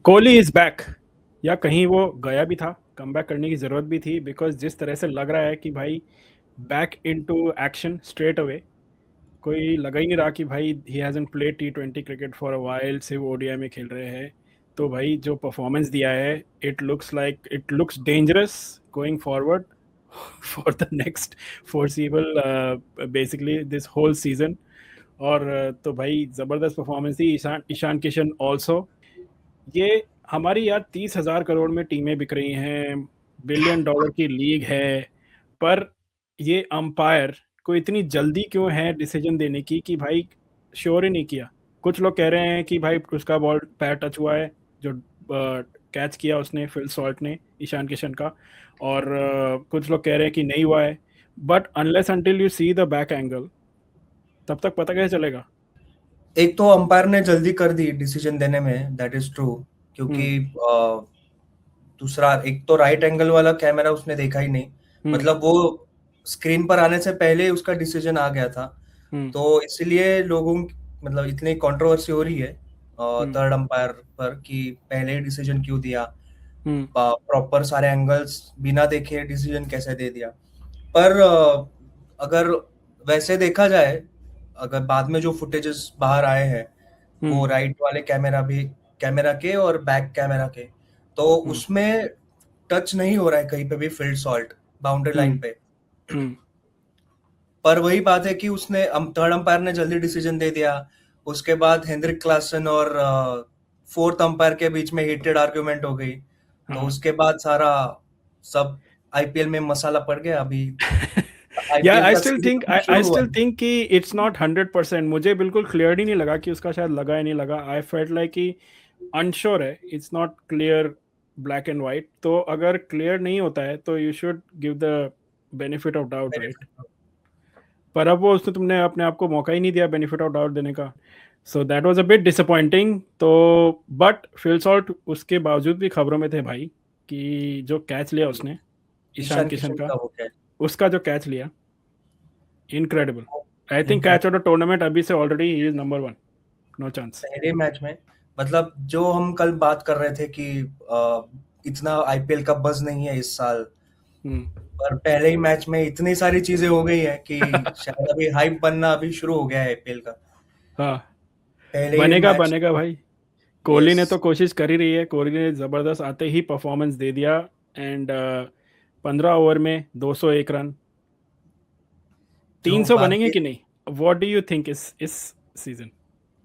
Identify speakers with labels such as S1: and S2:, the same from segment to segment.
S1: Kohli is back, या कहीं वो गया भी था, कम बैक करने की जरूरत भी थी, बिकॉज जिस तरह से लग रहा है कि भाई back into action straight away. कोई लगा ही नहीं रहा कि भाई he hasn't played T20 cricket for a while, सिर्फ ओडीआई में खेल रहे हैं। तो भाई जो परफॉर्मेंस दिया है, it looks dangerous going forward for the next forcible basically this whole season. और तो भाई ज़बरदस्त परफॉर्मेंस थी। ईशान ईशान किशन ऑल्सो। ये हमारी यार 30,000 करोड़ में टीमें बिक रही हैं, $1 बिलियन की लीग है, पर ये अंपायर को इतनी जल्दी क्यों है डिसीजन देने की कि भाई श्योर ही नहीं किया। कुछ लोग कह रहे हैं कि भाई उसका बॉल पैर टच हुआ है, जो कैच किया उसने फिल सॉल्ट ने ईशान किशन का, और कुछ लोग कह रहे हैं कि नहीं हुआ है। But unless until you see the back angle, तब तक पता कैसे चलेगा।
S2: एक तो अंपायर ने जल्दी कर दी डिसीजन देने में, दैट इज ट्रू, क्योंकि दूसरा एक तो राइट एंगल वाला कैमरा उसने देखा ही नहीं, मतलब वो स्क्रीन पर आने से पहले उसका डिसीजन आ गया था। तो इसलिए लोगों मतलब इतनी कंट्रोवर्सी हो रही है थर्ड अंपायर पर कि पहले ही डिसीजन क्यों दिया, प्रॉपर सारे एंगल्स बिना देखे डिसीजन कैसे दे दिया। पर अगर वैसे देखा जाए, अगर बाद में जो फुटेजेस बाहर आए हैं वो राइट वाले कैमरा के और बैक कैमरा के, तो उसमें टच नहीं हो रहा है कहीं पे भी फील्ड सॉल्ट बाउंड्री लाइन पे। पर वही बात है कि उसने थर्ड अंपायर ने जल्दी डिसीजन दे दिया। उसके बाद हेनरिक क्लासन और फोर्थ अंपायर के बीच में हीटेड आर्ग्यूमेंट हो गई, तो उसके बाद सारा सब आईपीएल में मसाला पड़ गया। अभी
S1: या
S2: आईपीएल
S1: आई
S2: का
S1: स्टिल थिंक
S2: सीजन
S1: आई
S2: शुरू हुआ
S1: स्टिल
S2: है।
S1: थिंक कि इट्स नॉट 100%। मुझे बिल्कुल क्लियर ही नहीं लगा कि उसका शायद लगा या नहीं लगा। आई फेल्ट लाइक कि अनश्योर है, it's not clear black and white. तो अगर क्लियर नहीं होता है तो you should give the benefit of doubt, right. पर अब वो उसने तुमने अपने आप को मौका ही नहीं दिया बेनिफिट ऑफ डाउट देने का। So that was a bit disappointing. तो बट फिल सॉल्ट उसके बावजूद भी खबरों में थे भाई, कि जो कैच लिया उसने ईशान
S2: ईशान
S1: किशन
S2: किशन
S1: का,
S2: का हो गया
S1: उसका जो कैच लिया, इनक्रेडिबल। आई थिंक
S2: इनका
S1: कैच ऑफ द टूर्नामेंट अभी से ऑलरेडी ही इज नंबर 1, नो चांस।
S2: पहले मैच में। मतलब जो हम कल बात कर रहे थे कि इतना आईपीएल का बज़ नहीं है इस साल, पर पहले ही मैच में इतनी सारी चीजें हो गई है कि शायद अभी हाइप बनना अभी शुरू हो गया है आईपीएल का
S1: हाँ,
S2: पहले ही
S1: बनेगा
S2: मैच।
S1: बनेगा भाई। कोहली
S2: यस,
S1: ने तो कोशिश कर ही रही है, कोहली ने ज़बरदस्त आते ही परफॉर्मेंस दे दिया। एंड 15 ओवर में 201 रन,
S2: जो
S1: 300 बनेंगे
S2: बाकी
S1: कि नहीं? व्हाट डू यू थिंक इस सीजन?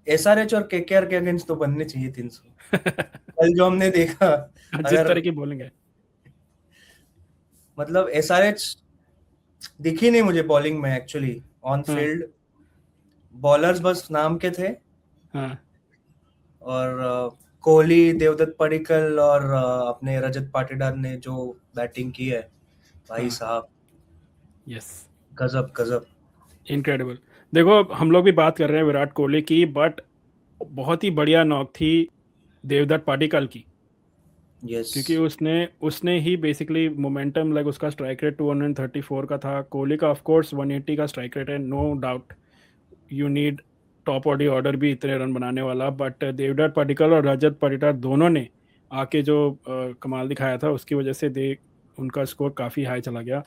S2: एसआरएच और केकेआर के अगेंस्ट तो बनने चाहिए 300। कल जो हमने देखा,
S1: जिस
S2: अगर
S1: तरह की बॉलिंग है।
S2: मतलब एसआरएच दिखी नहीं मुझे बॉलिंग में, एक्चुअली ऑन
S1: हाँ
S2: फील्ड बॉलर्स बस नाम के थे।
S1: हाँ
S2: और कोहली, देवदत्त पडिक्कल और अपने रजत पाटीदार ने जो बैटिंग की है, भाई
S1: हाँ,
S2: साहब,
S1: यस,
S2: गजब गजब।
S1: इनक्रेडिबल। देखो हम लोग भी बात कर रहे हैं विराट कोहली की, बट बहुत ही बढ़िया नॉक थी देवदत्त पाटिकल की।
S2: यस,
S1: क्योंकि उसने उसने ही बेसिकली मोमेंटम, लाइक उसका स्ट्राइक रेट 234 का था, कोहली का ऑफ कोर्स 180 का स्ट्राइक रेट है, no doubt. You need top ऑडी ऑर्डर भी इतने रन बनाने वाला, बट देवदत्त पडिक्कल और रजत पाटीदार दोनों ने आके जो कमाल दिखाया था, उसकी वजह से उनका स्कोर काफ़ी हाई चला गया।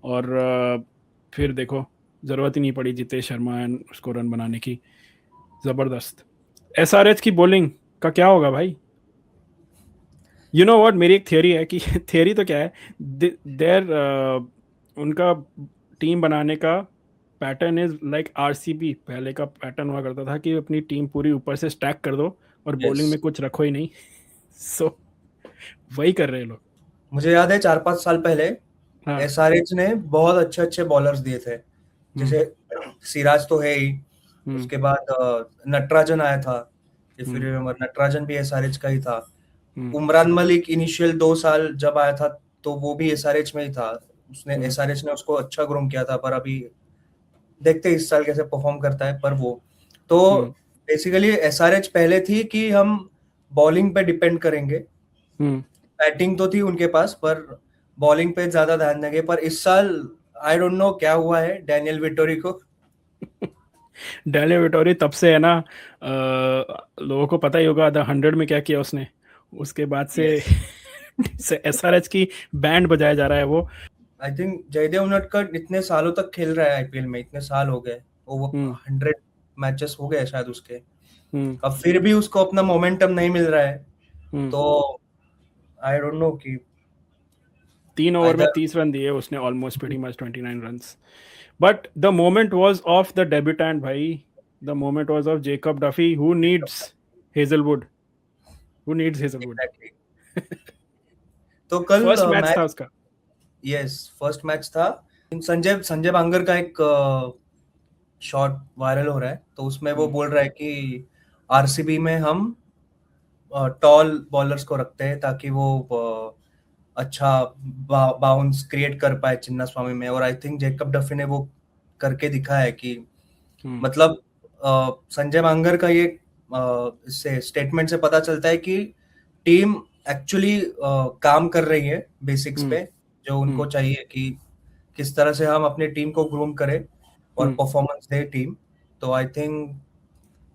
S1: और फिर देखो, ज़रूरत ही नहीं पड़ी जितेश शर्मा एंड उसको रन बनाने की। ज़बरदस्त। एसआरएच की बॉलिंग का क्या होगा भाई? यू नो व्हाट, मेरी एक थियरी है कि थियरी तो क्या है, देर उनका टीम बनाने का पैटर्न इज लाइक आरसीबी पहले का पैटर्न हुआ करता था, कि अपनी टीम पूरी ऊपर से स्टैक कर दो और
S2: यस।
S1: बॉलिंग में कुछ रखो ही नहीं। सो वही कर रहे हैं लोग।
S2: मुझे याद है 4-5 साल पहले
S1: हाँ।
S2: एसआरएच ने बहुत अच्छे अच्छे बॉलर्स दिए थे,
S1: हम्म
S2: जैसे सिराज तो है ही,
S1: हम्म
S2: उसके बाद नटराजन आया था, if you
S1: hmm
S2: remember, Natarajan भी एसआरएच का ही था।
S1: हम्म
S2: उमरान मलिक इनिशियल 2 साल जब आया था तो वो भी एसआरएच में ही था, उसने
S1: हम्म
S2: एसआरएच ने उसको अच्छा ग्रूम किया था। पर अभी देखते हैं इस साल कैसे परफॉर्म करता है। पर वो तो
S1: हम्म
S2: बेसिकली एसआरएच पहले थी कि हम बॉलिंग पे डिपेंड करेंगे,
S1: हम्म
S2: बैटिंग तो थी उनके पास पर बॉलिंग पे ज्यादा ध्यान देंगे। पर इस साल आई डोंट नो क्या हुआ है डैनियल विटोरी को।
S1: डेले विटोरी तब से है ना, लोगों को पता ही होगा द 100 में क्या किया उसने। उसके बाद से
S2: Yes.
S1: एसआरएच की बैंड बजाया जा रहा है वो।
S2: आई थिंक जयदेव उनडकट इतने सालों तक खेल रहा है आईपीएल में, इतने साल हो गए, वो 100 मैचेस हो गए शायद उसके। अब फिर भी उसको अपना मोमेंटम नहीं मिल रहा है, तो आई डोंट नो कि
S1: 3 ओवर में
S2: आइदर
S1: 30 रन दिए उसने, almost pretty much 29 runs. But the moment was of the debutante भाई, the moment was of Jacob Duffy, who needs Hazlewood, who needs Hazlewood.
S2: Exactly. तो कल
S1: फर्स्ट मैच था
S2: match,
S1: उसका।
S2: Yes first match था। संजय संजय बांगर का एक शॉट वायरल हो रहा है, तो उसमें वो बोल रहा है कि आरसीबी में हम टॉल बॉलर्स को रखते हैं ताकि वो अच्छा बाउंस क्रिएट कर पाए चिन्ना स्वामी में। और आई थिंक जेकब डफी ने वो करके दिखाया है कि मतलब संजय बांगर का ये इससे स्टेटमेंट से पता चलता है कि टीम एक्चुअली काम कर रही है बेसिक्स पे, जो उनको चाहिए कि किस तरह से हम अपनी टीम को ग्रूम करें और परफॉर्मेंस दे टीम। तो आई थिंक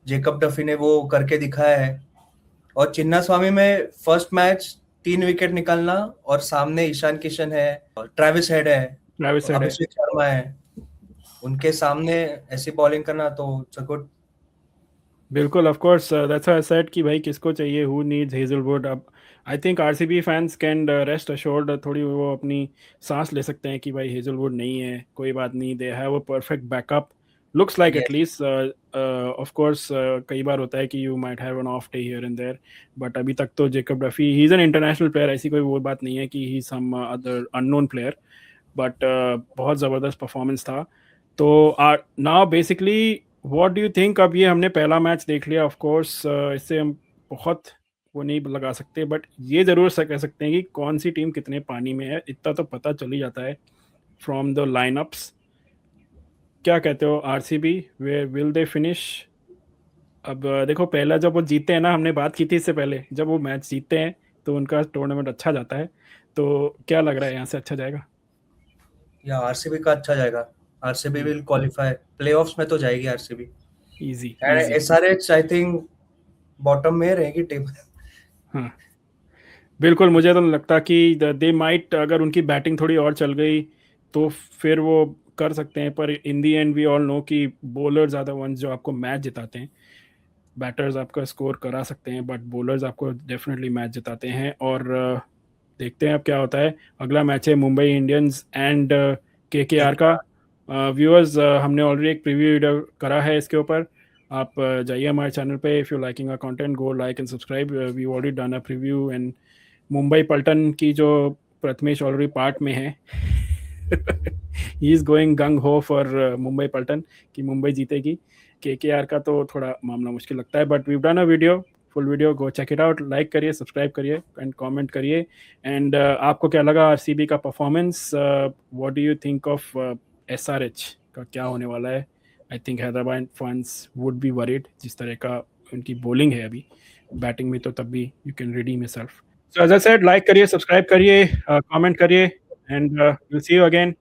S2: जेकब डफी ने वो करके दिखाया है। और चिन्ना स्वामी में फर्स्ट मैच 3 विकेट निकालना, और सामने ईशान किशन है, ट्रेविस हेड है,
S1: ट्रेविस हेड है।
S2: अभिषेक शर्मा है, उनके सामने ऐसी बॉलिंग करना तो इट्स अ गुड।
S1: बिल्कुल, of course that's why I said कि भाई किसको चाहिए, हु नीड्स हेजलवुड। अब I think RCB fans can rest assured, थोड़ी वो अपनी सांस ले सकते हैं कि भाई हेजलवुड नहीं है, कोई बात नहीं, they have a perfect backup, looks like
S2: yes,
S1: at least. Of course कई बार होता है कि you might have an off day here and there, but अभी तक तो जेकब डफी ही इज़ एन इंटरनेशनल प्लेयर, ऐसी कोई वो बात नहीं है कि he some other unknown player. But बहुत ज़बरदस्त परफॉर्मेंस था। तो now basically what do you think, अब ये हमने पहला मैच देख लिया, ऑफ कोर्स इससे हम बहुत वो नहीं लगा सकते, बट ये ज़रूर कह सकते हैं कि कौन सी टीम कितने पानी में है, इतना तो पता चल ही जाता है फ्रॉम द लाइनअप्स। क्या कहते हो, RCB where will they finish? अब देखो, पहला जब वो जीतते हैं ना, हमने बात की थी इससे पहले, जब वो मैच जीतते हैं तो उनका टूर्नामेंट अच्छा जाता है। तो क्या लग रहा है, यहाँ से अच्छा जाएगा?
S2: या आरसीबी का अच्छा जाएगा। आरसीबी विल क्वालिफाई, प्लेऑफ्स में तो जाएगी RCB.
S1: Easy
S2: and
S1: easy.
S2: SRH I think bottom में रहेगी टीम।
S1: हाँ बिल्कुल, मुझे तो नहीं लगता कि दे माइट, अगर उनकी बैटिंग थोड़ी और चल गई तो फिर वो कर सकते हैं, पर इन दी एंड वी ऑल नो कि बॉलर्स आर द वंस जो आपको मैच जिताते हैं। बैटर्स आपका स्कोर करा सकते हैं, बट बॉलर्स आपको डेफिनेटली मैच जिताते हैं। और देखते हैं अब क्या होता है। अगला मैच है मुंबई इंडियंस एंड केकेआर का। व्यूअर्स, हमने ऑलरेडी एक प्रीव्यू वीडियो करा है इसके ऊपर, आप जाइए हमारे चैनल पे। If you liking our content, go like and subscribe. We already done a preview and Mumbai Paltan की जो प्रथमेश ऑलरेडी पार्ट में है ही इज़ गोइंग गंग हो फॉर मुंबई पल्टन कि मुंबई जीतेगी। केकेआर का तो थोड़ा मामला मुश्किल लगता है, but we done a video, full video, go check it out. Like करिए, सब्सक्राइब करिए एंड कमेंट करिए। एंड आपको क्या लगा आरसीबी का performance? What do you think of SRH का क्या होने वाला है? I think Hyderabad fans would be worried, जिस तरह का उनकी बॉलिंग है अभी, बैटिंग में तो तब भी you can redeem yourself. So as I said, like करिए, सब्सक्राइब करिए, कमेंट करिए, and will see you again